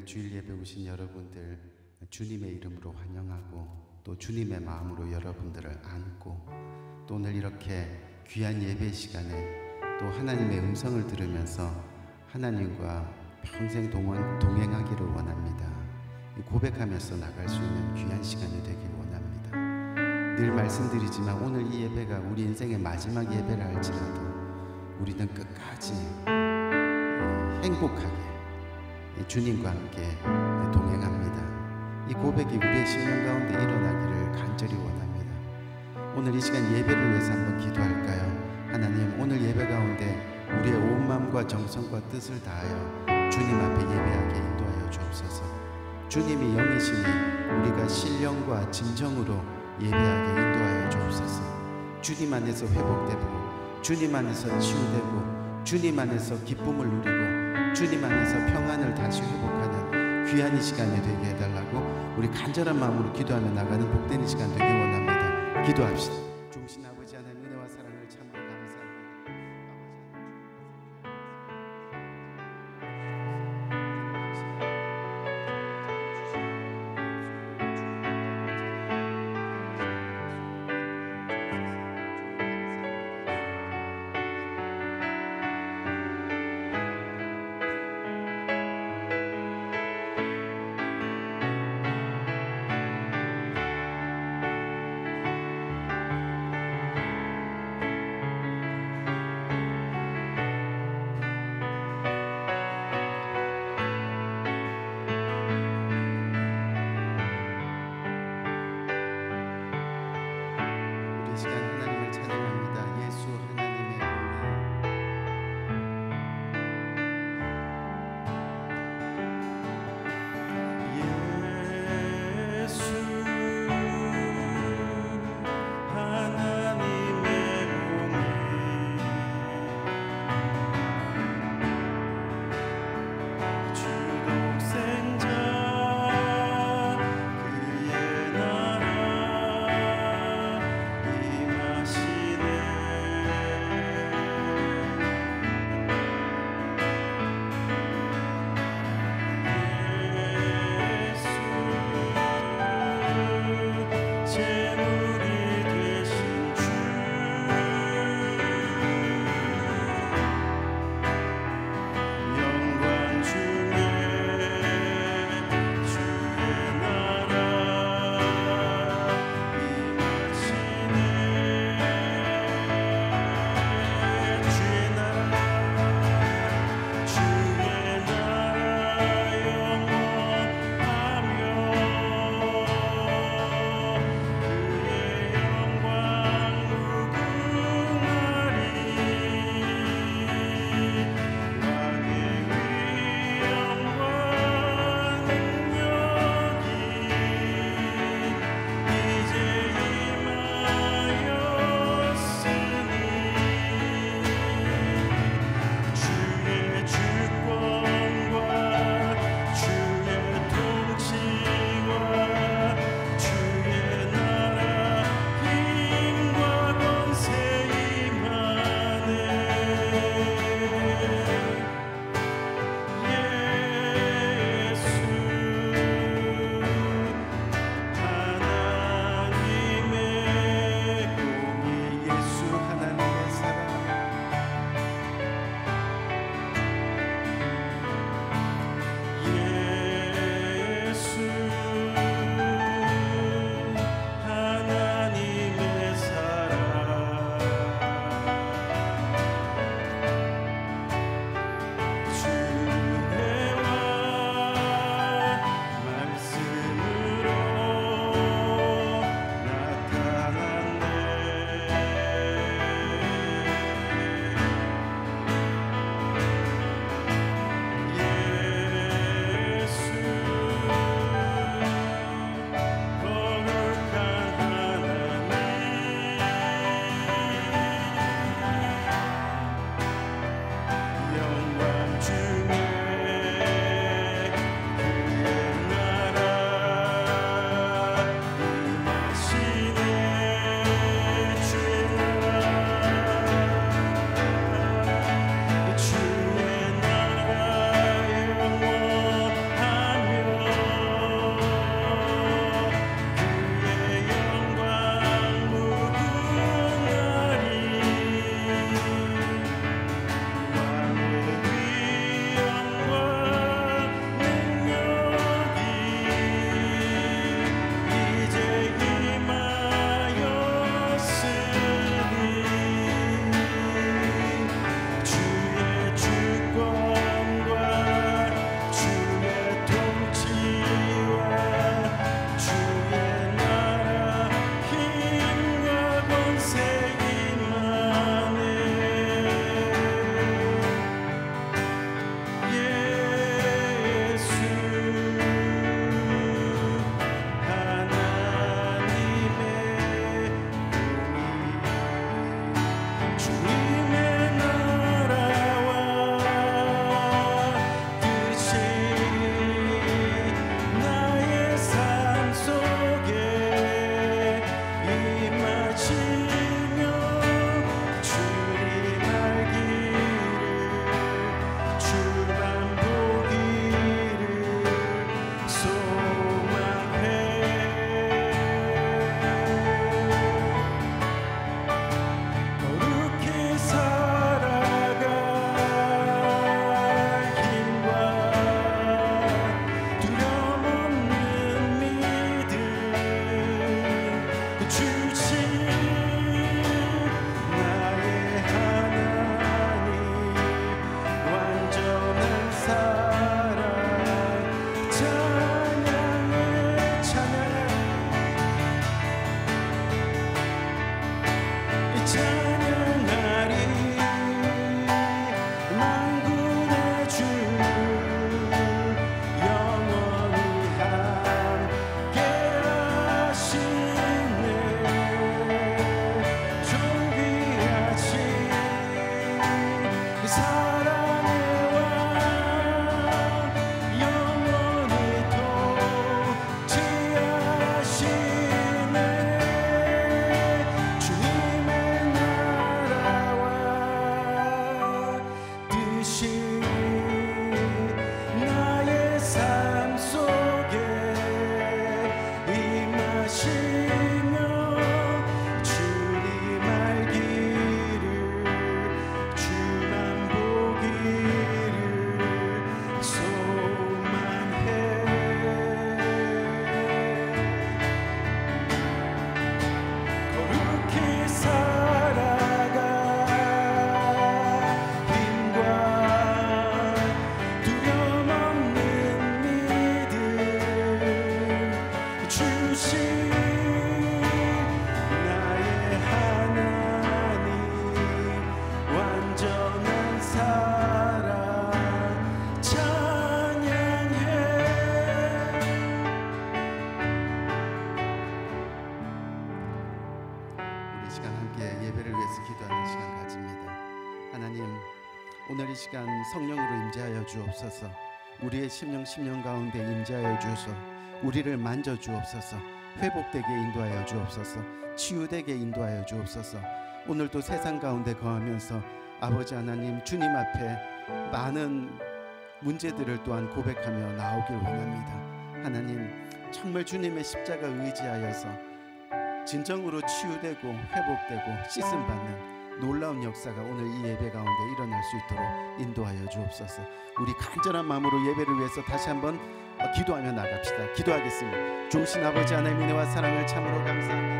주일 예배 오신 여러분들 주님의 이름으로 환영하고 또 주님의 마음으로 여러분들을 안고 또 오늘 이렇게 귀한 예배 시간에 또 하나님의 음성을 들으면서 하나님과 평생 동행하기를 원합니다. 고백하면서 나갈 수 있는 귀한 시간이 되길 원합니다. 늘 말씀드리지만 오늘 이 예배가 우리 인생의 마지막 예배라 할지라도 우리는 끝까지 행복하게 주님과 함께 동행합니다. 이 고백이 우리의 심령 가운데 일어나기를 간절히 원합니다. 오늘 이 시간 예배를 위해서 한번 기도할까요? 하나님, 오늘 예배 가운데 우리의 온 마음과 정성과 뜻을 다하여 주님 앞에 예배하게 인도하여 주옵소서. 주님이 영이시니 우리가 신령과 진정으로 예배하게 인도하여 주옵소서. 주님 안에서 회복되고 주님 안에서 치유되고 주님 안에서 기쁨을 누리고 주님 안에서 평안을 다시 회복하는 귀한 이 시간이 되게 해달라고 우리 간절한 마음으로 기도하며 나가는 복된 이 시간 되길 원합니다. 기도합시다. 좋으신 아버지 하나님, 은혜와 사랑을 참으로 감사합니다. 오늘 이 시간 성령으로 임재하여 주옵소서. 우리의 심령 가운데 임재하여 주소서. 우리를 만져 주옵소서. 회복되게 인도하여 주옵소서. 치유되게 인도하여 주옵소서. 오늘도 세상 가운데 거하면서 아버지 하나님 주님 앞에 많은 문제들을 또한 고백하며 나오길 원합니다. 하나님 정말 주님의 십자가 의지하여서 진정으로 치유되고 회복되고 씻음받는 놀라운 역사가 오늘 이 예배 가운데 일어날 수 있도록 인도하여 주옵소서. 우리 간절한 마음으로 예배를 위해서 다시 한번 기도하며 나갑시다. 기도하겠습니다. 좋으신 아버지 하나님 은혜와 사랑을 참으로 감사합니다.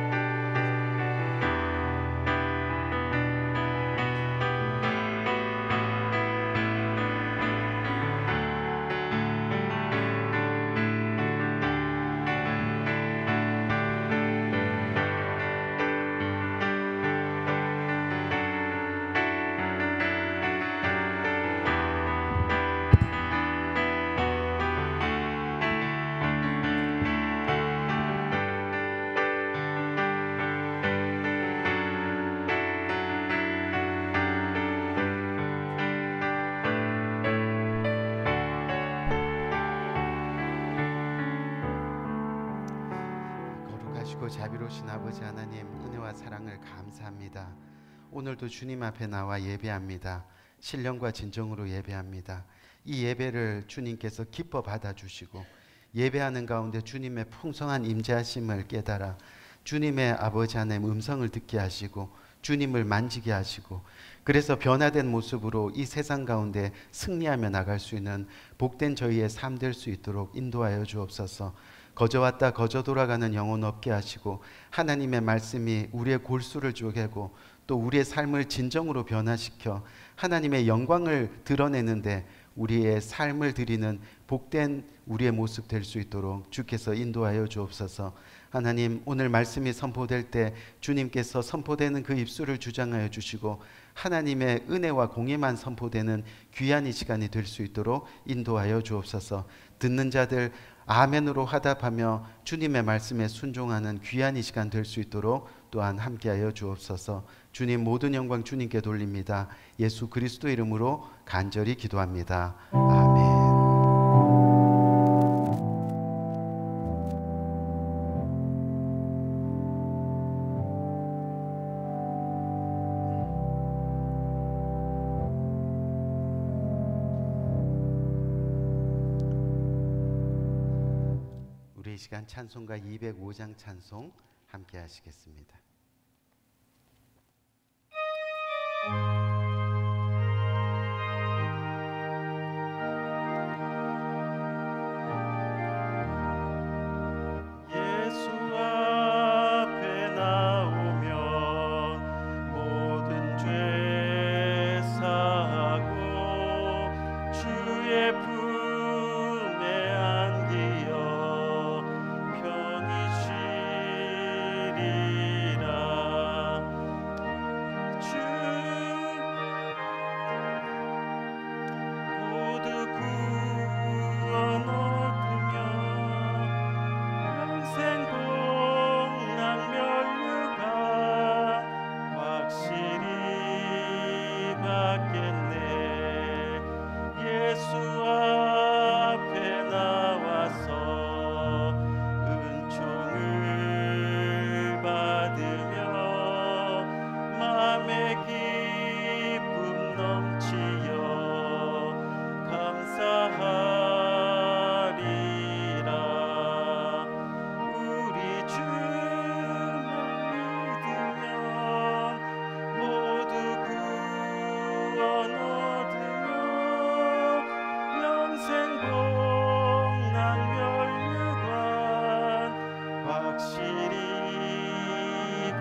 자비로우신 아버지 하나님 은혜와 사랑을 감사합니다. 오늘도 주님 앞에 나와 예배합니다. 신령과 진정으로 예배합니다. 이 예배를 주님께서 기뻐 받아주시고 예배하는 가운데 주님의 풍성한 임재하심을 깨달아 주님의 아버지 하나님 음성을 듣게 하시고 주님을 만지게 하시고 그래서 변화된 모습으로 이 세상 가운데 승리하며 나갈 수 있는 복된 저희의 삶 될 수 있도록 인도하여 주옵소서. 거저 왔다 거저 돌아가는 영혼 없게 하시고 하나님의 말씀이 우리의 골수를 쪼개고 또 우리의 삶을 진정으로 변화시켜 하나님의 영광을 드러내는데 우리의 삶을 드리는 복된 우리의 모습 될 수 있도록 주께서 인도하여 주옵소서. 하나님 오늘 말씀이 선포될 때 주님께서 선포되는 그 입술을 주장하여 주시고 하나님의 은혜와 공의만 선포되는 귀한 이 시간이 될 수 있도록 인도하여 주옵소서. 듣는 자들 아멘으로 화답하며 주님의 말씀에 순종하는 귀한 이 시간 될 수 있도록 또한 함께하여 주옵소서. 주님 모든 영광 주님께 돌립니다. 예수 그리스도 이름으로 간절히 기도합니다. 아멘. 이 시간 찬송가 205장 찬송 함께 하시겠습니다. 예수 앞에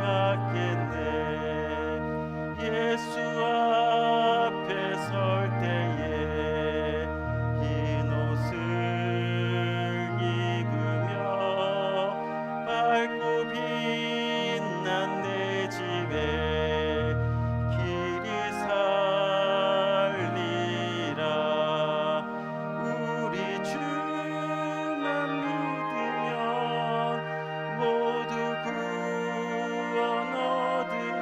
받겠네. 예수 앞에 설 때에 흰 옷을 입으며 밝고 빛난 내 집에 길이 살리라. 우리 주만 믿으면 모두 구원 얻으며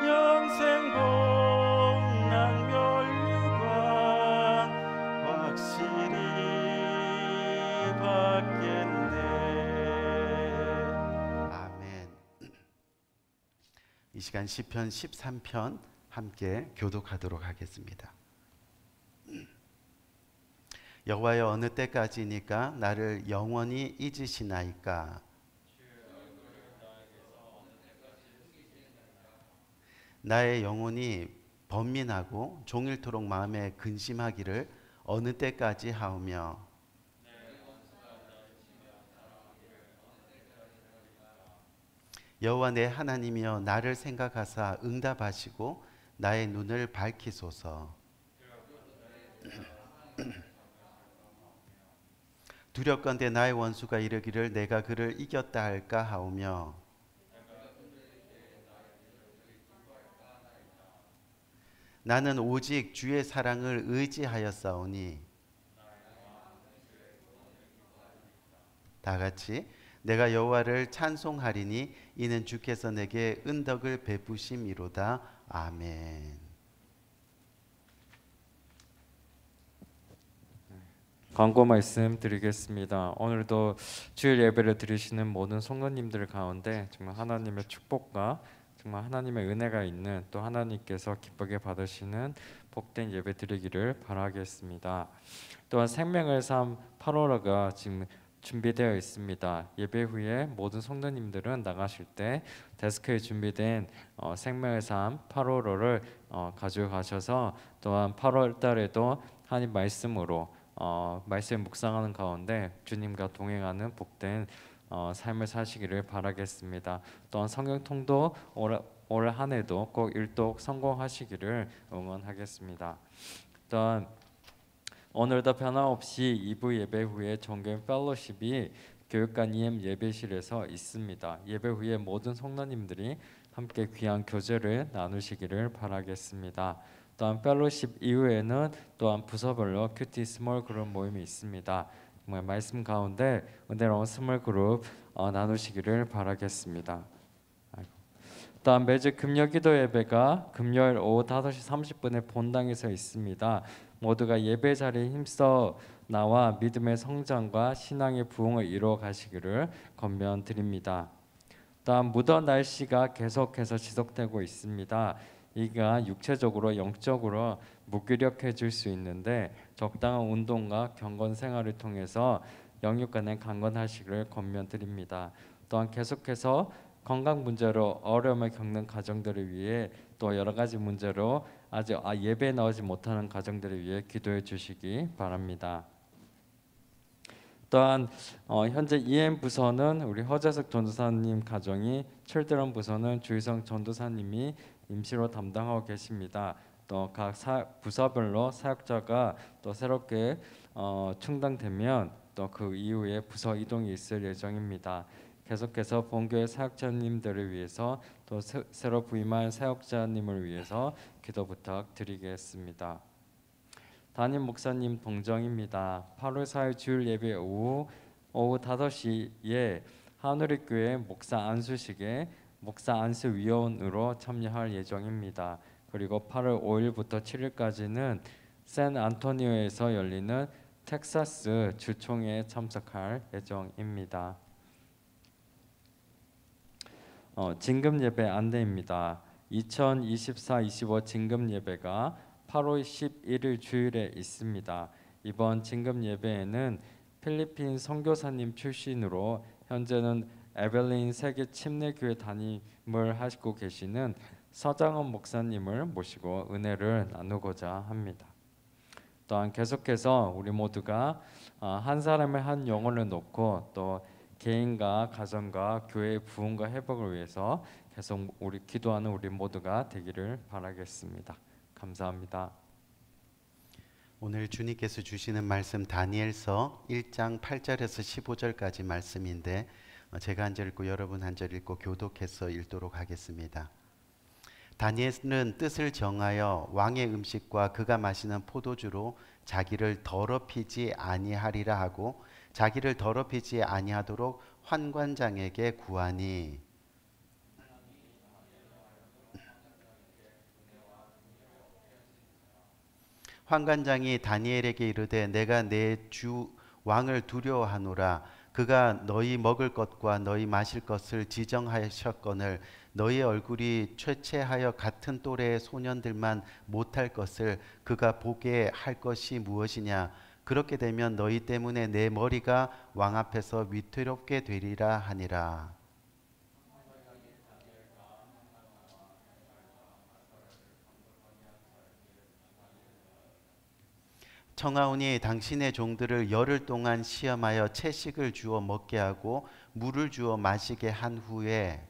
영생 복락 면류관 확실히 받겠네. 아멘. 이 시간 시편 13편 함께 교독하도록 하겠습니다. 여호와여, 어느 때까지니까 나를 영원히 잊으시나이까? 나의 영혼이 번민하고 종일토록 마음에 근심하기를 어느 때까지 하오며, 여호와 내 하나님이여, 나를 생각하사 응답하시고 나의 눈을 밝히소서. 두렵건대 나의 원수가 이르기를 내가 그를 이겼다 할까 하오며, 나는 오직 주의 사랑을 의지하였사오니. 다 같이 내가 여호와를 찬송하리니 이는 주께서 내게 은덕을 베푸심이로다. 아멘. 광고 말씀 드리겠습니다. 오늘도 주일 예배를 드리시는 모든 성도님들 가운데 정말 하나님의 축복과 정말 하나님의 은혜가 있는, 또 하나님께서 기쁘게 받으시는 복된 예배 드리기를 바라겠습니다. 또한 생명의 삶 8월호가 지금 준비되어 있습니다. 예배 후에 모든 성도님들은 나가실 때 데스크에 준비된 생명의 삶 8월호를 가져가셔서, 또한 8월 달에도 하나님 말씀으로 말씀 묵상하는 가운데 주님과 동행하는 복된 삶을 사시기를 바라겠습니다. 또한 성경 통도 올 한 해도 꼭 일독 성공하시기를 응원하겠습니다. 또한 오늘도 변함없이 2부 예배 후에 종교 펠로십이 교육관 EM 예배실에서 있습니다. 예배 후에 모든 성도님들이 함께 귀한 교제를 나누시기를 바라겠습니다. 또한 펠로십 이후에는 또한 부서별로 큐티 스몰 그룹 모임이 있습니다. 정말 말씀 가운데 은혜로운 스몰 그룹 나누시기를 바라겠습니다. 또한 매주 금요 기도 예배가 금요일 오후 5시 30분에 본당에서 있습니다. 모두가 예배 자리에 힘써 나와 믿음의 성장과 신앙의 부흥을 이루어 가시기를 권면드립니다. 또한 무더운 날씨가 계속해서 지속되고 있습니다. 이가 육체적으로 영적으로 무기력해질 수 있는데 적당한 운동과 경건 생활을 통해서 영육간에 강건하시기를 권면드립니다. 또한 계속해서 건강 문제로 어려움을 겪는 가정들을 위해, 또 여러 가지 문제로 아직 예배에 나오지 못하는 가정들을 위해 기도해 주시기 바랍니다. 또한 현재 EM 부서는 우리 허재석 전도사님 가정이, 칠드런 부서는 주희성 전도사님이 임시로 담당하고 계십니다. 또 각 부서별로 사역자가 또 새롭게 충당되면 또 그 이후에 부서 이동이 있을 예정입니다. 계속해서 본교회 사역자님들을 위해서, 또 새로 부임한 사역자님을 위해서 기도 부탁드리겠습니다. 담임 목사님 동정입니다. 8월 4일 주일 예배 오후 5시에 한우리교회 목사 안수식에 목사 안수위원으로 참여할 예정입니다. 그리고 8월 5일부터 7일까지는 샌안토니오에서 열리는 텍사스 주총회에 참석할 예정입니다. 진금 예배 안내입니다. 2024-25 진금 예배가 8월 11일 주일에 있습니다. 이번 진금 예배에는 필리핀 선교사님 출신으로 현재는 에벨린 세계 침례교회 담임을 하시고 계시는 서장원 목사님을 모시고 은혜를 나누고자 합니다. 또한 계속해서 우리 모두가 한 사람의 한 영혼을 놓고 또 개인과 가정과 교회의 부흥과 회복을 위해서 계속 우리 기도하는 우리 모두가 되기를 바라겠습니다. 감사합니다. 오늘 주님께서 주시는 말씀 다니엘서 1장 8절에서 15절까지 말씀인데 제가 한 절 읽고 여러분 한 절 읽고 교독해서 읽도록 하겠습니다. 다니엘은 뜻을 정하여 왕의 음식과 그가 마시는 포도주로 자기를 더럽히지 아니하리라 하고 자기를 더럽히지 아니하도록 환관장에게 구하니 환관장이 다니엘에게 이르되 내가 내 주 왕을 두려워하노라. 그가 너희 먹을 것과 너희 마실 것을 지정하셨거늘 너희 얼굴이 쇠체하여 같은 또래의 소년들만 못할 것을 그가 보게 할 것이 무엇이냐. 그렇게 되면 너희 때문에 내 머리가 왕 앞에서 위태롭게 되리라 하니라. 청하오니 당신의 종들을 열흘 동안 시험하여 채식을 주어 먹게 하고 물을 주어 마시게 한 후에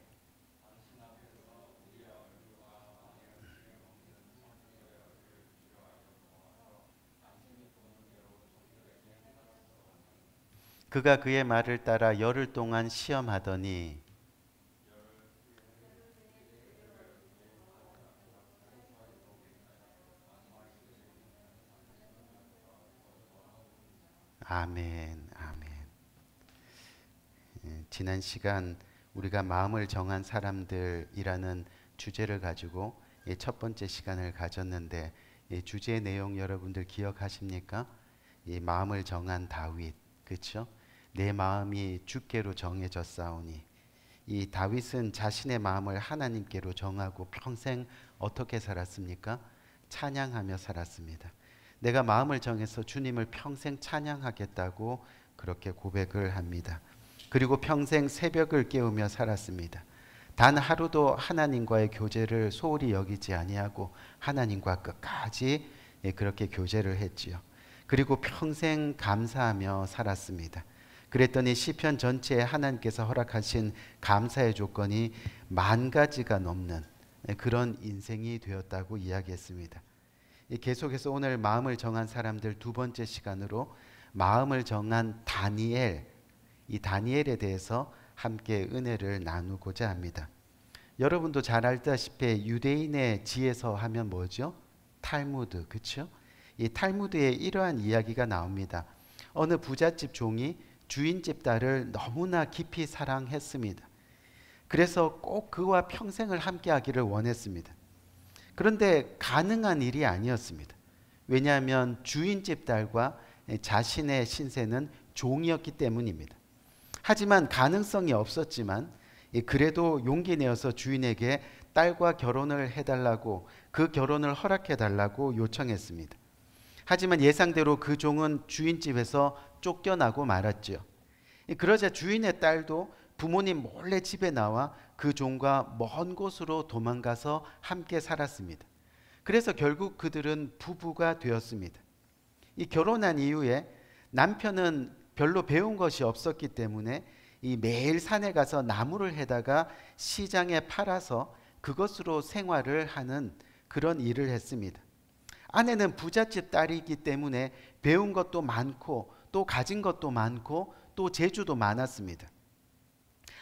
그가 그의 말을 따라 열흘 동안 시험하더니 아멘, 아멘. 지난 시간 우리가 마음을 정한 사람들이라는 주제를 가지고 첫 번째 시간을 가졌는데 주제 내용 여러분들 기억하십니까? 마음을 정한 다윗, 그렇죠? 내 마음이 주께로 정해졌사오니. 이 다윗은 자신의 마음을 하나님께로 정하고 평생 어떻게 살았습니까? 찬양하며 살았습니다. 내가 마음을 정해서 주님을 평생 찬양하겠다고 그렇게 고백을 합니다. 그리고 평생 새벽을 깨우며 살았습니다. 단 하루도 하나님과의 교제를 소홀히 여기지 아니하고 하나님과 끝까지 그렇게 교제를 했지요. 그리고 평생 감사하며 살았습니다. 그랬더니 시편 전체에 하나님께서 허락하신 감사의 조건이 10,000가지가 넘는 그런 인생이 되었다고 이야기했습니다. 계속해서 오늘 마음을 정한 사람들 두 번째 시간으로 마음을 정한 다니엘, 이 다니엘에 대해서 함께 은혜를 나누고자 합니다. 여러분도 잘 알다시피 유대인의 지에서 하면 뭐죠? 탈무드, 그렇죠? 이 탈무드에 이러한 이야기가 나옵니다. 어느 부잣집 종이 주인집 딸을 너무나 깊이 사랑했습니다. 그래서 꼭 그와 평생을 함께하기를 원했습니다. 그런데 가능한 일이 아니었습니다. 왜냐하면 주인집 딸과 자신의 신세는 종이었기 때문입니다. 하지만 가능성이 없었지만 그래도 용기 내어서 주인에게 딸과 결혼을 해달라고, 그 결혼을 허락해달라고 요청했습니다. 하지만 예상대로 그 종은 주인집에서 쫓겨나고 말았죠. 그러자 주인의 딸도 부모님 몰래 집에 나와 그 종과 먼 곳으로 도망가서 함께 살았습니다. 그래서 결국 그들은 부부가 되었습니다. 이 결혼한 이후에 남편은 별로 배운 것이 없었기 때문에 이 매일 산에 가서 나무를 해다가 시장에 팔아서 그것으로 생활을 하는 그런 일을 했습니다. 아내는 부잣집 딸이기 때문에 배운 것도 많고 또 가진 것도 많고 또 재주도 많았습니다.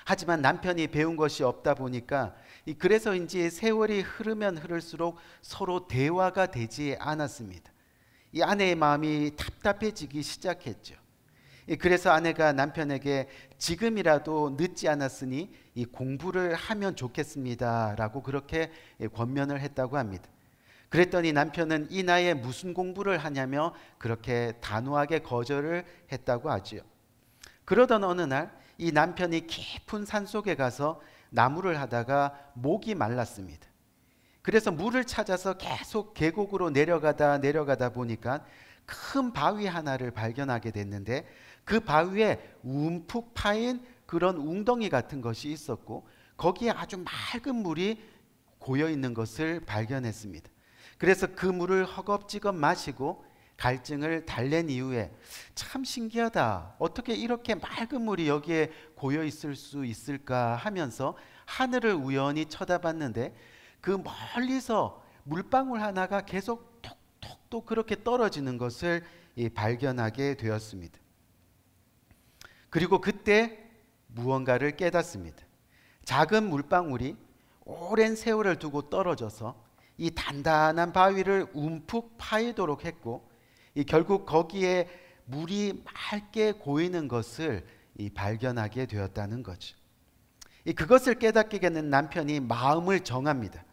하지만 남편이 배운 것이 없다 보니까 그래서인지 세월이 흐르면 흐를수록 서로 대화가 되지 않았습니다. 이 아내의 마음이 답답해지기 시작했죠. 그래서 아내가 남편에게 지금이라도 늦지 않았으니 이 공부를 하면 좋겠습니다 라고 그렇게 권면을 했다고 합니다. 그랬더니 남편은 이 나이에 무슨 공부를 하냐며 그렇게 단호하게 거절을 했다고 하지요. 그러던 어느 날 이 남편이 깊은 산속에 가서 나무를 하다가 목이 말랐습니다. 그래서 물을 찾아서 계속 계곡으로 내려가다 보니까 큰 바위 하나를 발견하게 됐는데 그 바위에 움푹 파인 그런 웅덩이 같은 것이 있었고 거기에 아주 맑은 물이 고여 있는 것을 발견했습니다. 그래서 그 물을 허겁지겁 마시고 갈증을 달랜 이후에 참 신기하다. 어떻게 이렇게 맑은 물이 여기에 고여 있을 수 있을까 하면서 하늘을 우연히 쳐다봤는데 그 멀리서 물방울 하나가 계속 톡톡 그렇게 떨어지는 것을 발견하게 되었습니다. 그리고 그때 무언가를 깨닫습니다. 작은 물방울이 오랜 세월을 두고 떨어져서 이 단단한 바위를 움푹 파이도록 했고 결국 거기에 물이 맑게 고이는 것을 발견하게 되었다는 거죠. 그것을 깨닫게 된 남편이 마음을 정합니다.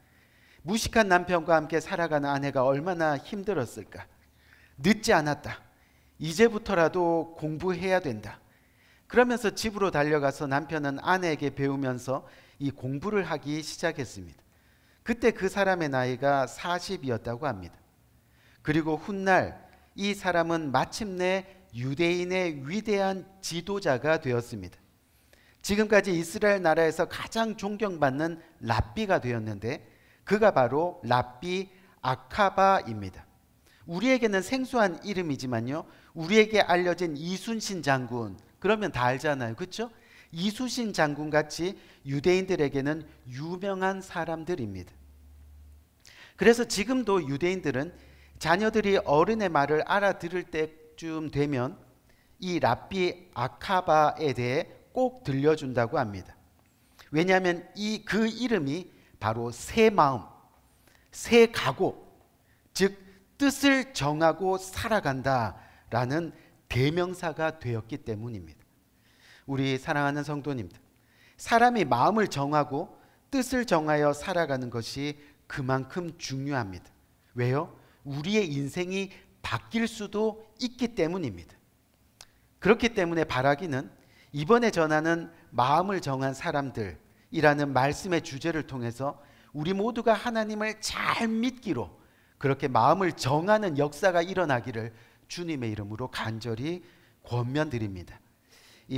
무식한 남편과 함께 살아가는 아내가 얼마나 힘들었을까. 늦지 않았다. 이제부터라도 공부해야 된다. 그러면서 집으로 달려가서 남편은 아내에게 배우면서 이 공부를 하기 시작했습니다. 그때 그 사람의 나이가 40이었다고 합니다. 그리고 훗날 이 사람은 마침내 유대인의 위대한 지도자가 되었습니다. 지금까지 이스라엘 나라에서 가장 존경받는 랍비가 되었는데 그가 바로 랍비 아카바입니다. 우리에게는 생소한 이름이지만요, 우리에게 알려진 이순신 장군, 그러면 다 알잖아요, 그렇죠? 이순신 장군 같이 유대인들에게는 유명한 사람들입니다. 그래서 지금도 유대인들은 자녀들이 어른의 말을 알아들을 때쯤 되면 이 랍비 아카바에 대해 꼭 들려준다고 합니다. 왜냐하면 그 이름이 바로 새 마음, 새 각오, 즉 뜻을 정하고 살아간다라는 대명사가 되었기 때문입니다. 우리 사랑하는 성도님들, 사람이 마음을 정하고 뜻을 정하여 살아가는 것이 그만큼 중요합니다. 왜요? 우리의 인생이 바뀔 수도 있기 때문입니다. 그렇기 때문에 바라기는 이번에 전하는 마음을 정한 사람들이라는 말씀의 주제를 통해서 우리 모두가 하나님을 잘 믿기로 그렇게 마음을 정하는 역사가 일어나기를 주님의 이름으로 간절히 권면드립니다.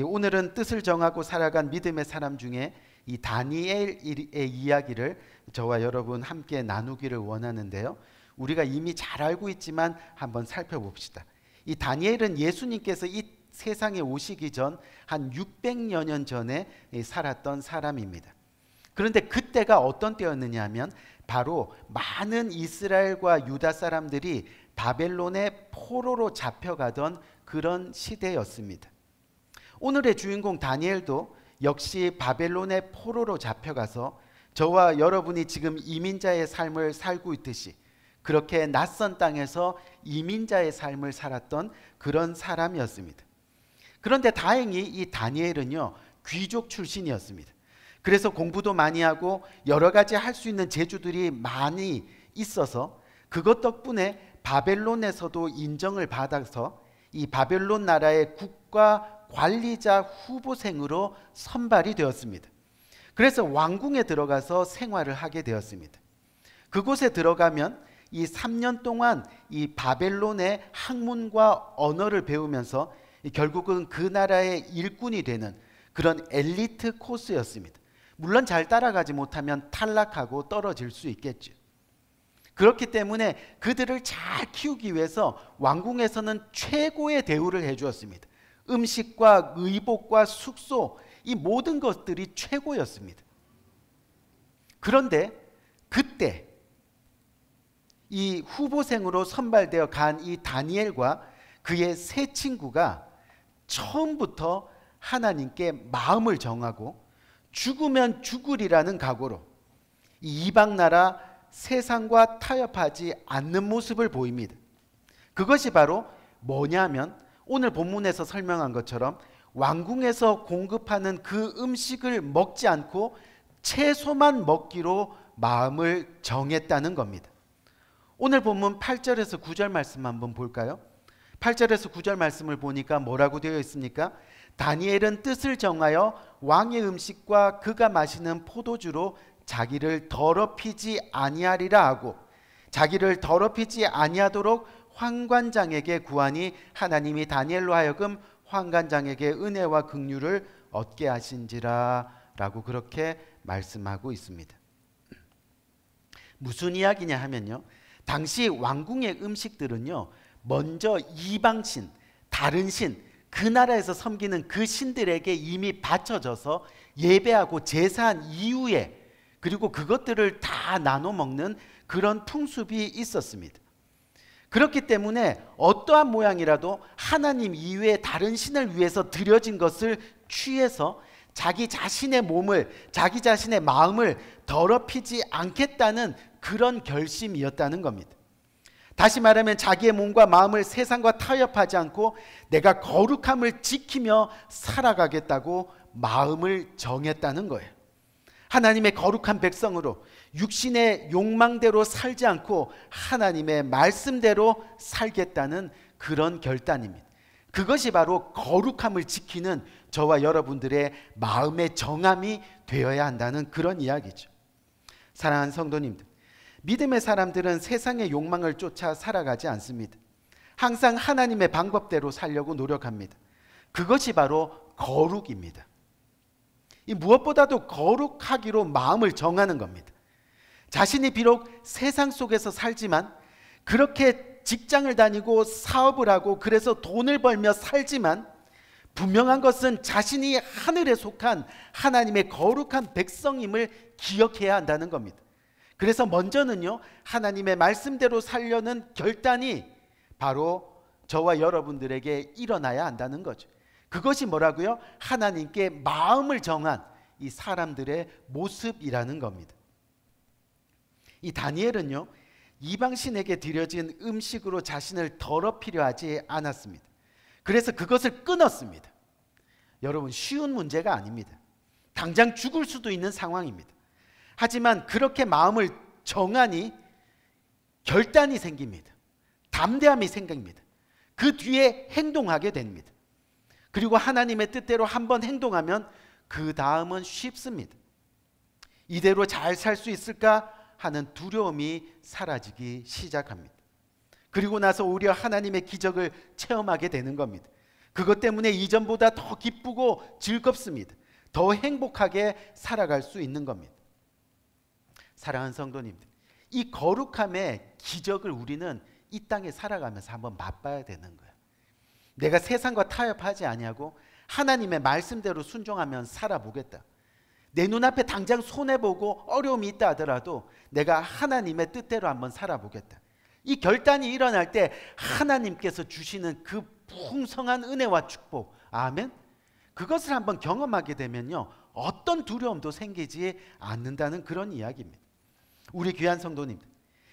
오늘은 뜻을 정하고 살아간 믿음의 사람 중에 이 다니엘의 이야기를 저와 여러분 함께 나누기를 원하는데요, 우리가 이미 잘 알고 있지만 한번 살펴봅시다. 이 다니엘은 예수님께서 이 세상에 오시기 전 한 600여 년 전에 살았던 사람입니다. 그런데 그때가 어떤 때였느냐 하면 바로 많은 이스라엘과 유다 사람들이 바벨론의 포로로 잡혀가던 그런 시대였습니다. 오늘의 주인공 다니엘도 역시 바벨론의 포로로 잡혀가서 저와 여러분이 지금 이민자의 삶을 살고 있듯이 그렇게 낯선 땅에서 이민자의 삶을 살았던 그런 사람이었습니다. 그런데 다행히 이 다니엘은요, 귀족 출신이었습니다. 그래서 공부도 많이 하고 여러 가지 할 수 있는 재주들이 많이 있어서 그것 덕분에 바벨론에서도 인정을 받아서 이 바벨론 나라의 국가 관리자 후보생으로 선발이 되었습니다. 그래서 왕궁에 들어가서 생활을 하게 되었습니다. 그곳에 들어가면 이 3년 동안 이 바벨론의 학문과 언어를 배우면서 결국은 그 나라의 일꾼이 되는 그런 엘리트 코스였습니다. 물론 잘 따라가지 못하면 탈락하고 떨어질 수 있겠죠. 그렇기 때문에 그들을 잘 키우기 위해서 왕궁에서는 최고의 대우를 해주었습니다. 음식과 의복과 숙소, 이 모든 것들이 최고였습니다. 그런데 그때 이 후보생으로 선발되어 간 이 다니엘과 그의 세 친구가 처음부터 하나님께 마음을 정하고 죽으면 죽으리라는 각오로 이 이방 나라 세상과 타협하지 않는 모습을 보입니다. 그것이 바로 뭐냐면 오늘 본문에서 설명한 것처럼 왕궁에서 공급하는 그 음식을 먹지 않고 채소만 먹기로 마음을 정했다는 겁니다. 오늘 본문 8절에서 9절 말씀 한번 볼까요? 8절에서 9절 말씀을 보니까 뭐라고 되어 있습니까? 다니엘은 뜻을 정하여 왕의 음식과 그가 마시는 포도주로 자기를 더럽히지 아니하리라 하고 자기를 더럽히지 아니하도록 환관장에게 구하니 하나님이 다니엘로 하여금 환관장에게 은혜와 긍휼을 얻게 하신지라 라고 그렇게 말씀하고 있습니다. 무슨 이야기냐 하면요, 당시 왕궁의 음식들은요 먼저 이방신, 다른 신, 그 나라에서 섬기는 그 신들에게 이미 바쳐져서 예배하고 제사한 이후에, 그리고 그것들을 다 나눠 먹는 그런 풍습이 있었습니다. 그렇기 때문에 어떠한 모양이라도 하나님 이외의 다른 신을 위해서 드려진 것을 취해서 자기 자신의 몸을, 자기 자신의 마음을 더럽히지 않겠다는 그런 결심이었다는 겁니다. 다시 말하면 자기의 몸과 마음을 세상과 타협하지 않고 내가 거룩함을 지키며 살아가겠다고 마음을 정했다는 거예요. 하나님의 거룩한 백성으로 육신의 욕망대로 살지 않고 하나님의 말씀대로 살겠다는 그런 결단입니다. 그것이 바로 거룩함을 지키는 저와 여러분들의 마음의 정함이 되어야 한다는 그런 이야기죠. 사랑하는 성도님들, 믿음의 사람들은 세상의 욕망을 쫓아 살아가지 않습니다. 항상 하나님의 방법대로 살려고 노력합니다. 그것이 바로 거룩입니다. 이 무엇보다도 거룩하기로 마음을 정하는 겁니다. 자신이 비록 세상 속에서 살지만, 그렇게 직장을 다니고 사업을 하고 그래서 돈을 벌며 살지만, 분명한 것은 자신이 하늘에 속한 하나님의 거룩한 백성임을 기억해야 한다는 겁니다. 그래서 먼저는요, 하나님의 말씀대로 살려는 결단이 바로 저와 여러분들에게 일어나야 한다는 거죠. 그것이 뭐라고요? 하나님께 마음을 정한 이 사람들의 모습이라는 겁니다. 이 다니엘은요, 이방신에게 드려진 음식으로 자신을 더럽히려 하지 않았습니다. 그래서 그것을 끊었습니다. 여러분, 쉬운 문제가 아닙니다. 당장 죽을 수도 있는 상황입니다. 하지만 그렇게 마음을 정하니 결단이 생깁니다. 담대함이 생깁니다. 그 뒤에 행동하게 됩니다. 그리고 하나님의 뜻대로 한번 행동하면 그 다음은 쉽습니다. 이대로 잘 살 수 있을까 하는 두려움이 사라지기 시작합니다. 그리고 나서 오히려 하나님의 기적을 체험하게 되는 겁니다. 그것 때문에 이전보다 더 기쁘고 즐겁습니다. 더 행복하게 살아갈 수 있는 겁니다. 사랑하는 성도님들, 이 거룩함의 기적을 우리는 이 땅에 살아가면서 한번 맛봐야 되는 거예요. 내가 세상과 타협하지 아니하고 하나님의 말씀대로 순종하면 살아보겠다. 내 눈앞에 당장 손해보고 어려움이 있다 하더라도 내가 하나님의 뜻대로 한번 살아보겠다. 이 결단이 일어날 때 하나님께서 주시는 그 풍성한 은혜와 축복, 아멘, 그것을 한번 경험하게 되면요, 어떤 두려움도 생기지 않는다는 그런 이야기입니다. 우리 귀한 성도님들,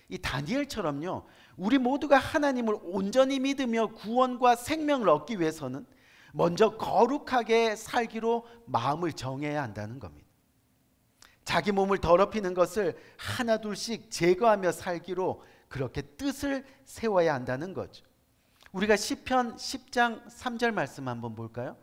이 다니엘처럼요, 우리 모두가 하나님을 온전히 믿으며 구원과 생명을 얻기 위해서는 먼저 거룩하게 살기로 마음을 정해야 한다는 겁니다. 자기 몸을 더럽히는 것을 하나둘씩 제거하며 살기로 그렇게 뜻을 세워야 한다는 거죠. 우리가 시편 10장 3절 말씀 한번 볼까요?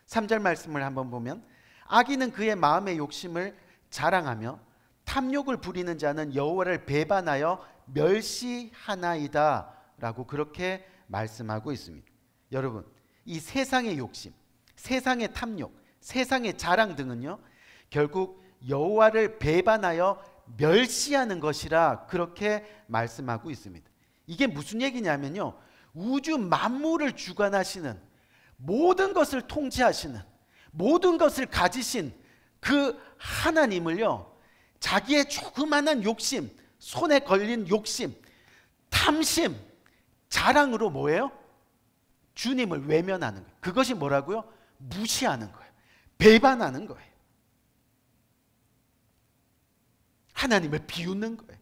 3절 말씀을 한번 보면, 악인은 그의 마음의 욕심을 자랑하며 탐욕을 부리는 자는 여호와를 배반하여 멸시하나이다 라고 그렇게 말씀하고 있습니다. 여러분, 이 세상의 욕심, 세상의 탐욕, 세상의 자랑 등은요, 결국 여호와를 배반하여 멸시하는 것이라 그렇게 말씀하고 있습니다. 이게 무슨 얘기냐면요, 우주 만물을 주관하시는, 모든 것을 통치하시는, 모든 것을 가지신 그 하나님을요, 자기의 조그마한 욕심, 손에 걸린 욕심, 탐심, 자랑으로 뭐예요? 주님을 외면하는 거예요. 그것이 뭐라고요? 무시하는 거예요. 배반하는 거예요. 하나님을 비웃는 거예요.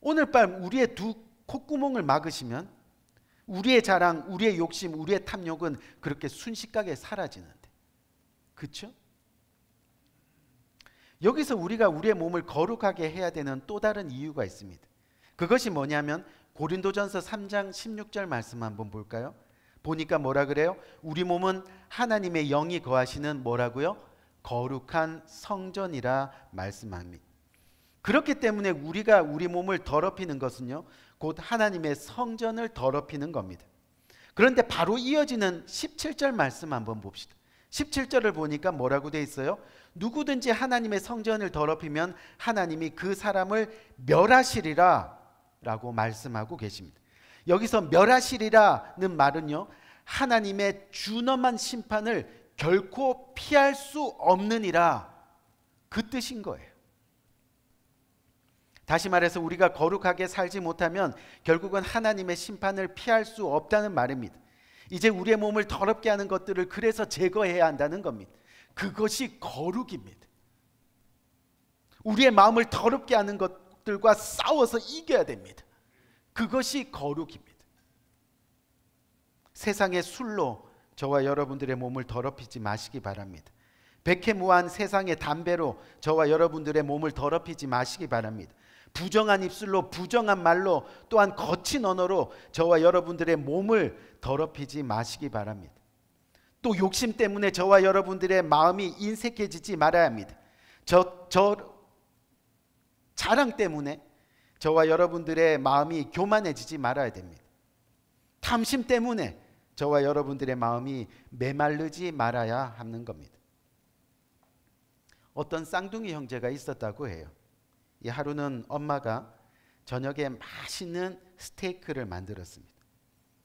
오늘 밤 우리의 두 콧구멍을 막으시면 우리의 자랑, 우리의 욕심, 우리의 탐욕은 그렇게 순식간에 사라지는데, 그렇죠? 여기서 우리가 우리의 몸을 거룩하게 해야 되는 또 다른 이유가 있습니다. 그것이 뭐냐면 고린도전서 3장 16절 말씀 한번 볼까요? 보니까 뭐라 그래요? 우리 몸은 하나님의 영이 거하시는 뭐라고요? 거룩한 성전이라 말씀합니다. 그렇기 때문에 우리가 우리 몸을 더럽히는 것은요, 곧 하나님의 성전을 더럽히는 겁니다. 그런데 바로 이어지는 17절 말씀 한번 봅시다. 17절을 보니까 뭐라고 되어 있어요? 누구든지 하나님의 성전을 더럽히면 하나님이 그 사람을 멸하시리라 라고 말씀하고 계십니다. 여기서 멸하시리라는 말은요, 하나님의 준엄한 심판을 결코 피할 수 없느니라, 그 뜻인 거예요. 다시 말해서 우리가 거룩하게 살지 못하면 결국은 하나님의 심판을 피할 수 없다는 말입니다. 이제 우리의 몸을 더럽게 하는 것들을 그래서 제거해야 한다는 겁니다. 그것이 거룩입니다. 우리의 마음을 더럽게 하는 것들과 싸워서 이겨야 됩니다. 그것이 거룩입니다. 세상의 술로 저와 여러분들의 몸을 더럽히지 마시기 바랍니다. 백해무한 세상의 담배로 저와 여러분들의 몸을 더럽히지 마시기 바랍니다. 부정한 입술로, 부정한 말로, 또한 거친 언어로 저와 여러분들의 몸을 더럽히지 마시기 바랍니다. 또 욕심 때문에 저와 여러분들의 마음이 인색해지지 말아야 합니다. 자랑 때문에 저와 여러분들의 마음이 교만해지지 말아야 됩니다. 탐심 때문에 저와 여러분들의 마음이 메마르지 말아야 하는 겁니다. 어떤 쌍둥이 형제가 있었다고 해요. 이 하루는 엄마가 저녁에 맛있는 스테이크를 만들었습니다.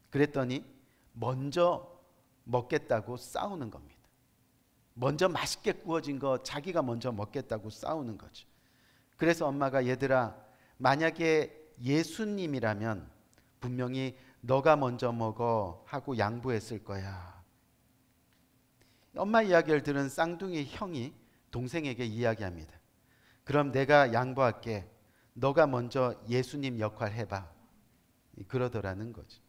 그랬더니 먼저 먹겠다고 싸우는 겁니다. 먼저 맛있게 구워진 거 자기가 먼저 먹겠다고 싸우는 거죠. 그래서 엄마가, 얘들아, 만약에 예수님이라면 분명히 너가 먼저 먹어 하고 양보했을 거야. 엄마 이야기를 들은 쌍둥이 형이 동생에게 이야기합니다. 그럼 내가 양보할게. 너가 먼저 예수님 역할 해봐. 그러더라는 거죠.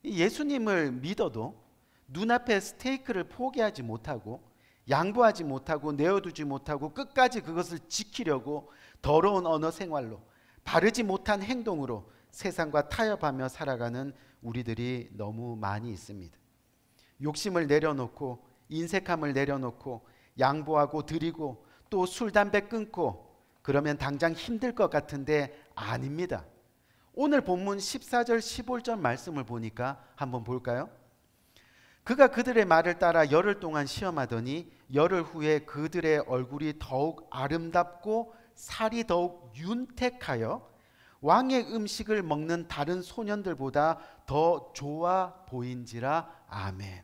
예수님을 믿어도 눈앞에 스테이크를 포기하지 못하고, 양보하지 못하고, 내어두지 못하고, 끝까지 그것을 지키려고 더러운 언어 생활로, 바르지 못한 행동으로 세상과 타협하며 살아가는 우리들이 너무 많이 있습니다. 욕심을 내려놓고, 인색함을 내려놓고, 양보하고 드리고, 또 술, 담배 끊고, 그러면 당장 힘들 것 같은데 아닙니다. 오늘 본문 14절 15절 말씀을 보니까 한번 볼까요? 그가 그들의 말을 따라 열흘 동안 시험하더니 열흘 후에 그들의 얼굴이 더욱 아름답고 살이 더욱 윤택하여 왕의 음식을 먹는 다른 소년들보다 더 좋아 보인지라. 아멘.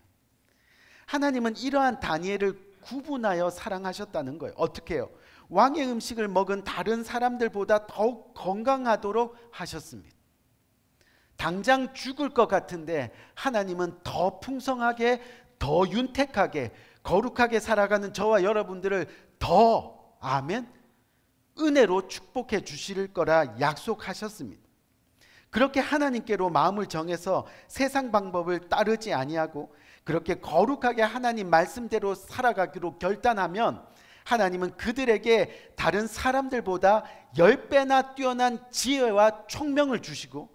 하나님은 이러한 다니엘을 구분하여 사랑하셨다는 거예요. 어떻게 해요? 왕의 음식을 먹은 다른 사람들보다 더욱 건강하도록 하셨습니다. 당장 죽을 것 같은데 하나님은 더 풍성하게, 더 윤택하게, 거룩하게 살아가는 저와 여러분들을 더, 아멘, 은혜로 축복해 주실 거라 약속하셨습니다. 그렇게 하나님께로 마음을 정해서 세상 방법을 따르지 아니하고 그렇게 거룩하게 하나님 말씀대로 살아가기로 결단하면 하나님은 그들에게 다른 사람들보다 10배나 뛰어난 지혜와 총명을 주시고,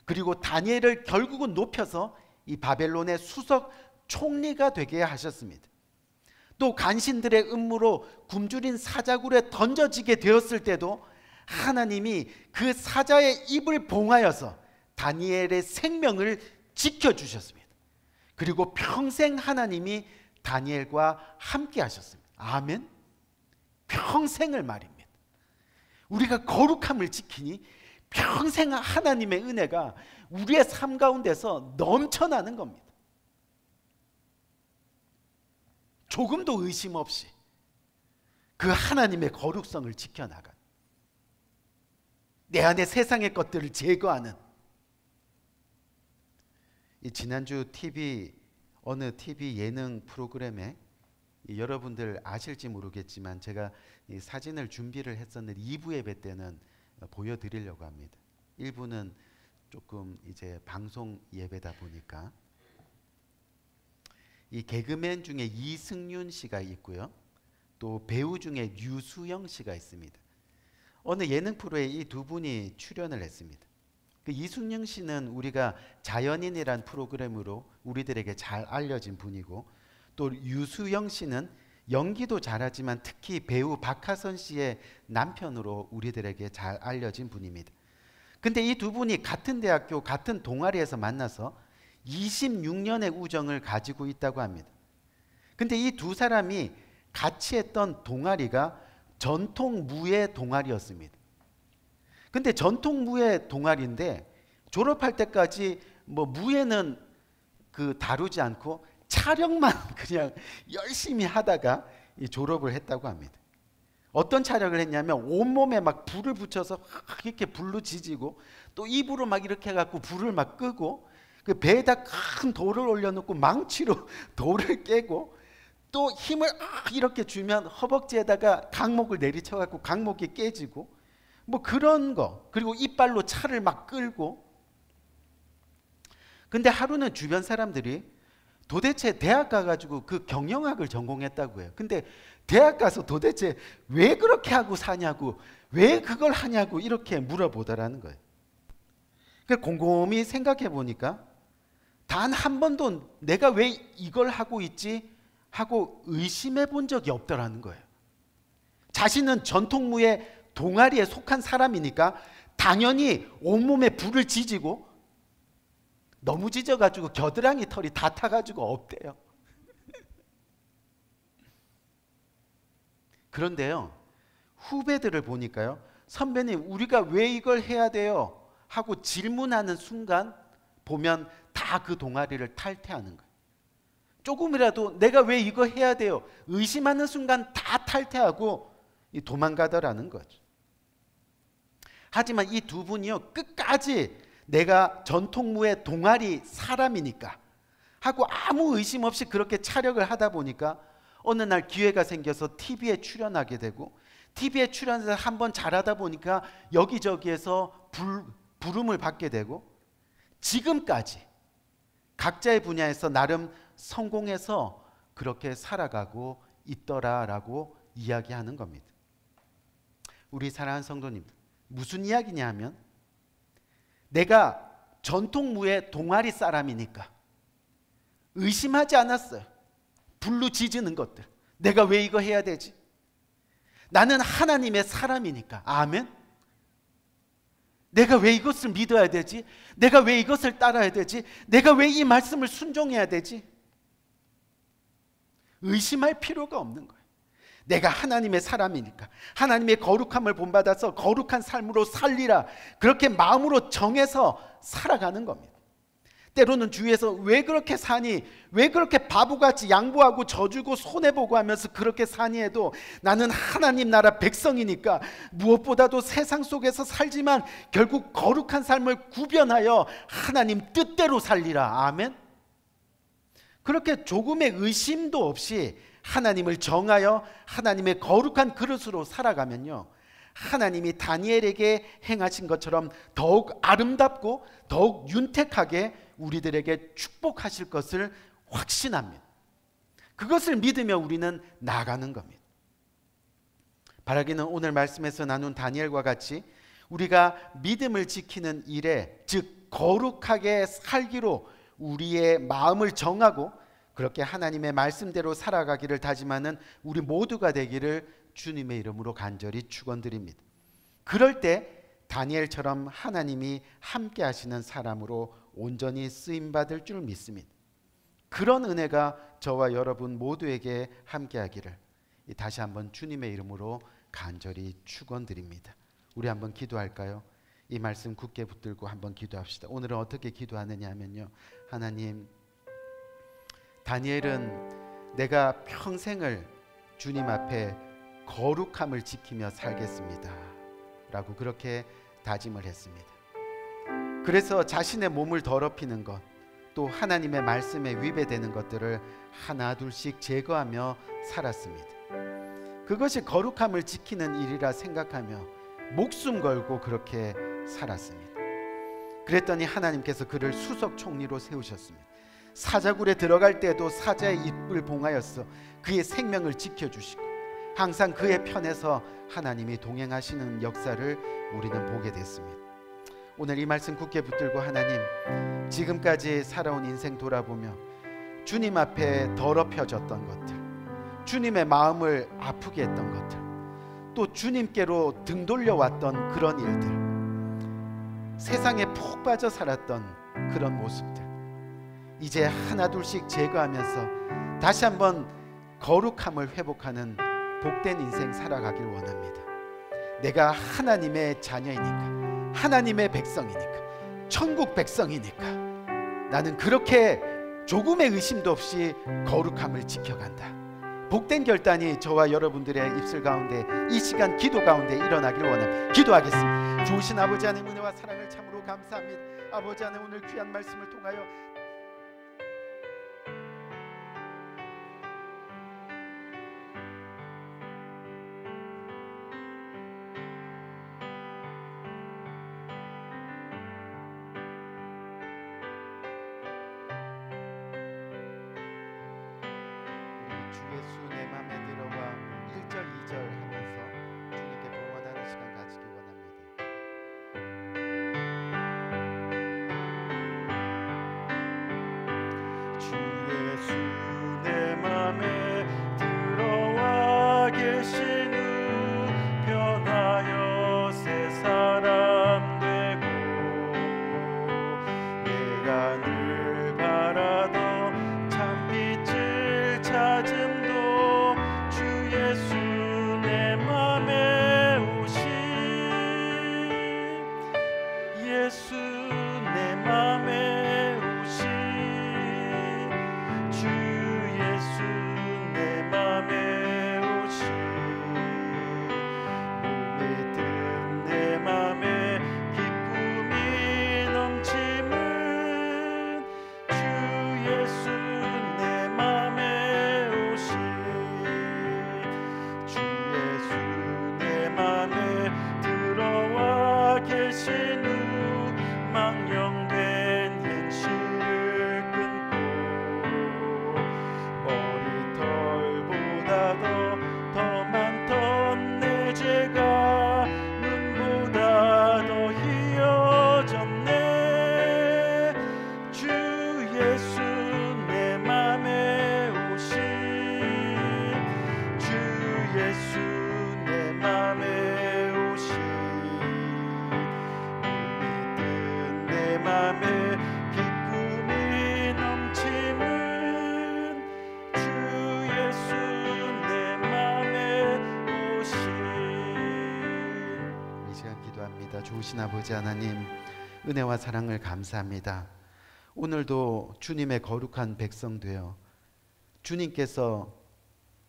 그리고 다니엘을 결국은 높여서 이 바벨론의 수석 총리가 되게 하셨습니다. 또 간신들의 음모로 굶주린 사자굴에 던져지게 되었을 때도 하나님이 그 사자의 입을 봉하여서 다니엘의 생명을 지켜주셨습니다. 그리고 평생 하나님이 다니엘과 함께 하셨습니다. 아멘. 평생을 말입니다. 우리가 거룩함을 지키니 평생 하나님의 은혜가 우리의 삶 가운데서 넘쳐나는 겁니다. 조금도 의심 없이 그 하나님의 거룩성을 지켜나간, 내 안에 세상의 것들을 제거하는, 이 지난주 어느 TV 예능 프로그램에 여러분들 아실지 모르겠지만 제가 이 사진을 준비를 했었는데 2부 예배 때는 보여드리려고 합니다. 1부는 조금 이제 방송 예배다 보니까. 이 개그맨 중에 이승윤 씨가 있고요, 또 배우 중에 류수영 씨가 있습니다. 어느 예능 프로에 이 두 분이 출연을 했습니다. 그 이승윤 씨는 우리가 자연인이란 프로그램으로 우리들에게 잘 알려진 분이고, 또 류수영 씨는 연기도 잘하지만 특히 배우 박하선 씨의 남편으로 우리들에게 잘 알려진 분입니다. 근데 이 두 분이 같은 대학교 같은 동아리에서 만나서 26년의 우정을 가지고 있다고 합니다. 근데 이 두 사람이 같이 했던 동아리가 전통 무예 동아리였습니다. 근데 전통 무예 동아리인데 졸업할 때까지 뭐 무예는 다루지 않고 촬영만 그냥 열심히 하다가 졸업을 했다고 합니다. 어떤 촬영을 했냐면 온몸에 막 불을 붙여서 이렇게 불로 지지고 또 입으로 막 이렇게 해갖고 불을 막 끄고 그 배에다 큰 돌을 올려놓고 망치로 돌을 깨고 또 힘을 이렇게 주면 허벅지에다가 강목을 내리쳐갖고 강목이 깨지고 뭐 그런 거, 그리고 이빨로 차를 막 끌고. 근데 하루는 주변 사람들이 도대체 대학 가가지고 그 경영학을 전공했다고 해요. 근데 대학 가서 도대체 왜 그렇게 하고 사냐고, 왜 그걸 하냐고 이렇게 물어보더라는 거예요. 곰곰이 생각해 보니까 단 한 번도 내가 왜 이걸 하고 있지 하고 의심해 본 적이 없더라는 거예요. 자신은 전통무예 동아리에 속한 사람이니까 당연히 온몸에 불을 지지고 너무 짖어가지고 겨드랑이 털이 다 타가지고 없대요. 그런데요, 후배들을 보니까요, 선배님 우리가 왜 이걸 해야 돼요? 하고 질문하는 순간 보면 다 그 동아리를 탈퇴하는 거예요. 조금이라도 내가 왜 이거 해야 돼요? 의심하는 순간 다 탈퇴하고 도망가더라는 거죠. 하지만 이 두 분이요, 끝까지 내가 전통무예 동아리 사람이니까 하고 아무 의심 없이 그렇게 촬영을 하다 보니까 어느 날 기회가 생겨서 TV에 출연하게 되고, TV에 출연해서 한번 잘하다 보니까 여기저기에서 부름을 받게 되고, 지금까지 각자의 분야에서 나름 성공해서 그렇게 살아가고 있더라라고 이야기하는 겁니다. 우리 사랑하는 성도님들, 무슨 이야기냐 하면 내가 전통무예 동아리 사람이니까 의심하지 않았어요. 불로 지지는 것들, 내가 왜 이거 해야 되지? 나는 하나님의 사람이니까. 아멘. 내가 왜 이것을 믿어야 되지? 내가 왜 이것을 따라야 되지? 내가 왜 이 말씀을 순종해야 되지? 의심할 필요가 없는 거예요. 내가 하나님의 사람이니까, 하나님의 거룩함을 본받아서 거룩한 삶으로 살리라, 그렇게 마음으로 정해서 살아가는 겁니다. 때로는 주위에서 왜 그렇게 사니, 왜 그렇게 바보같이 양보하고 져주고 손해보고 하면서 그렇게 사니 해도 나는 하나님 나라 백성이니까 무엇보다도 세상 속에서 살지만 결국 거룩한 삶을 구별하여 하나님 뜻대로 살리라. 아멘. 그렇게 조금의 의심도 없이 하나님을 정하여 하나님의 거룩한 그릇으로 살아가면요, 하나님이 다니엘에게 행하신 것처럼 더욱 아름답고 더욱 윤택하게 우리들에게 축복하실 것을 확신합니다. 그것을 믿으며 우리는 나가는 겁니다. 바라기는 오늘 말씀에서 나눈 다니엘과 같이 우리가 믿음을 지키는 일에, 즉 거룩하게 살기로 우리의 마음을 정하고 그렇게 하나님의 말씀대로 살아가기를 다짐하는 우리 모두가 되기를 주님의 이름으로 간절히 축원드립니다. 그럴 때 다니엘처럼 하나님이 함께 하시는 사람으로 온전히 쓰임받을 줄 믿습니다. 그런 은혜가 저와 여러분 모두에게 함께 하기를 다시 한번 주님의 이름으로 간절히 축원드립니다. 우리 한번 기도할까요? 이 말씀 굳게 붙들고 한번 기도합시다. 오늘은 어떻게 기도하느냐 하면요, 하나님, 다니엘은 내가 평생을 주님 앞에 거룩함을 지키며 살겠습니다 라고 그렇게 다짐을 했습니다. 그래서 자신의 몸을 더럽히는 것, 또 하나님의 말씀에 위배되는 것들을 하나 둘씩 제거하며 살았습니다. 그것이 거룩함을 지키는 일이라 생각하며 목숨 걸고 그렇게 살았습니다. 그랬더니 하나님께서 그를 수석 총리로 세우셨습니다. 사자굴에 들어갈 때도 사자의 입을 봉하여서 그의 생명을 지켜주시고 항상 그의 편에서 하나님이 동행하시는 역사를 우리는 보게 됐습니다. 오늘 이 말씀 굳게 붙들고, 하나님, 지금까지 살아온 인생 돌아보며 주님 앞에 더럽혀졌던 것들, 주님의 마음을 아프게 했던 것들, 또 주님께로 등 돌려왔던 그런 일들, 세상에 푹 빠져 살았던 그런 모습들, 이제 하나 둘씩 제거하면서 다시 한번 거룩함을 회복하는 복된 인생 살아가길 원합니다. 내가 하나님의 자녀이니까, 하나님의 백성이니까 천국 백성이니까 나는 그렇게 조금의 의심도 없이 거룩함을 지켜간다. 복된 결단이 저와 여러분들의 입술 가운데 이 시간 기도 가운데 일어나길 원합니다. 기도하겠습니다. 좋으신 아버지 하나님 은혜와 사랑을 참으로 감사합니다. 아버지 하나님 오늘 귀한 말씀을 통하여 주 예수 내 맘에 들어와 1절 2절 하면서 주님께 봉헌하는 시간 가지기 원합니다. 주 예수 내 맘에 들어와 계신 후 변하여 새 사람 되고 내가 늘 바라던 참빛을 찾음도 주 예수 내 맘에 오신 예수 내 맘에 오신 주 예수 내 맘에 오신 몸이 든 내 맘에 기쁨이 넘치는 주 예수 내 맘에 오신 주 예수 내 맘에 들어와 계신 후 망령된 행실을 끊고 머리털보다도 더 많던 내 죄가 눈보다 더 희어졌네. 주 예수 내 맘에 오신 주 예수 내 맘에 오신 몸이 든 내 맘에 기쁨이 넘치는 주 예수 내 맘에 오신. 이 시간 기도합니다. 좋으신 아버지 하나님 은혜와 사랑을 감사합니다. 오늘도 주님의 거룩한 백성 되어 주님께서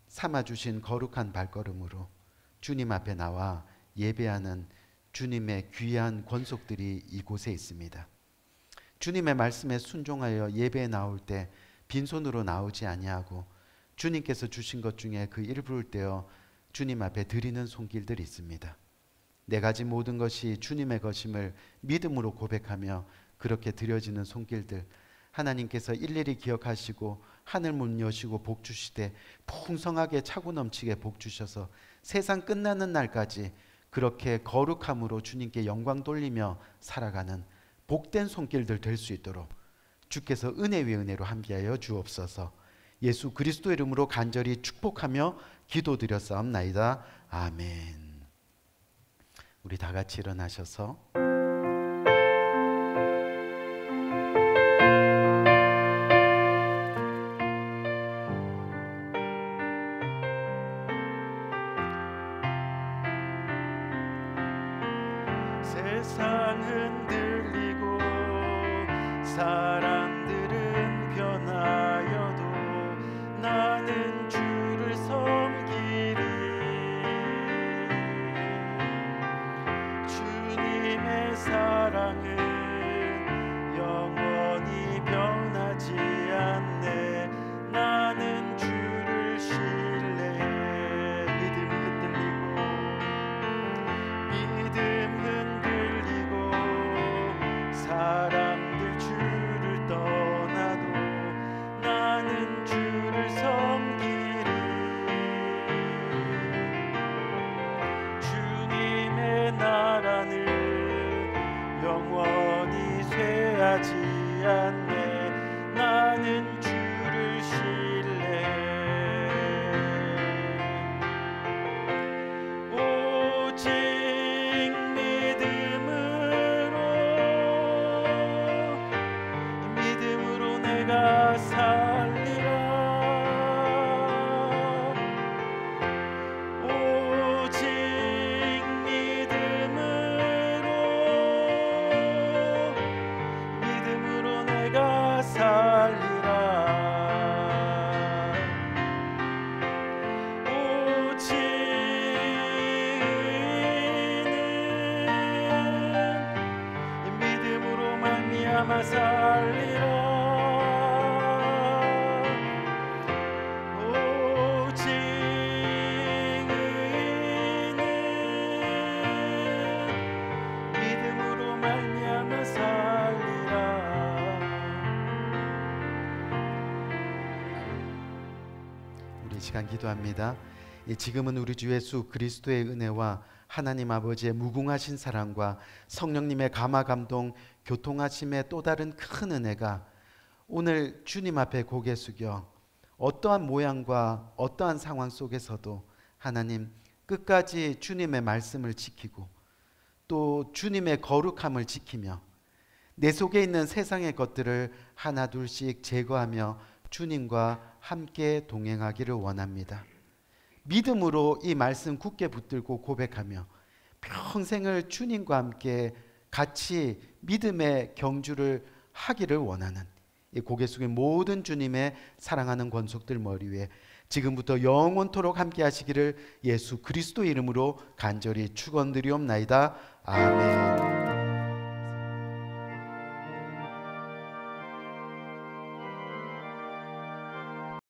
삼아주신 거룩한 발걸음으로 주님 앞에 나와 예배하는 주님의 귀한 권속들이 이곳에 있습니다. 주님의 말씀에 순종하여 예배에 나올 때 빈손으로 나오지 아니하고 주님께서 주신 것 중에 그 일부를 떼어 주님 앞에 드리는 손길들이 있습니다. 내 가진 모든 것이 주님의 것임을 믿음으로 고백하며 그렇게 드려지는 손길들 하나님께서 일일이 기억하시고 하늘 문 여시고 복 주시되 풍성하게 차고 넘치게 복 주셔서 세상 끝나는 날까지 그렇게 거룩함으로 주님께 영광 돌리며 살아가는 복된 손길들 될 수 있도록 주께서 은혜 위에 은혜로 함께하여 주옵소서. 예수 그리스도 이름으로 간절히 축복하며 기도드렸사옵나이다. 아멘. 우리 다 같이 일어나셔서 세상 흔들리고 사람들은 변하여도 나는 주를 섬기리. 주님의 사랑은 영원히 변하지 않네. 나는 주를 신뢰해. 믿음 흔들리고 사람들 주를 떠나도 나는 주를 섬기리. 주님의 나라는 영원 말미암아 살리라. 오직 의인은 믿음으로 말미암아 살리라. 우리 이 시간 기도합니다. 지금은 우리 주 예수 그리스도의 은혜와 하나님 아버지의 무궁하신 사랑과 성령님의 감화 감동 교통하심의 또 다른 큰 은혜가 오늘 주님 앞에 고개 숙여 어떠한 모양과 어떠한 상황 속에서도 하나님 끝까지 주님의 말씀을 지키고 또 주님의 거룩함을 지키며 내 속에 있는 세상의 것들을 하나 둘씩 제거하며 주님과 함께 동행하기를 원합니다. 믿음으로 이 말씀 굳게 붙들고 고백하며 평생을 주님과 함께 같이 믿음의 경주를 하기를 원하는 이 고개 숙인 모든 주님의 사랑하는 권속들 머리 위에 지금부터 영원토록 함께 하시기를 예수 그리스도 이름으로 간절히 축원드리옵나이다. 아멘.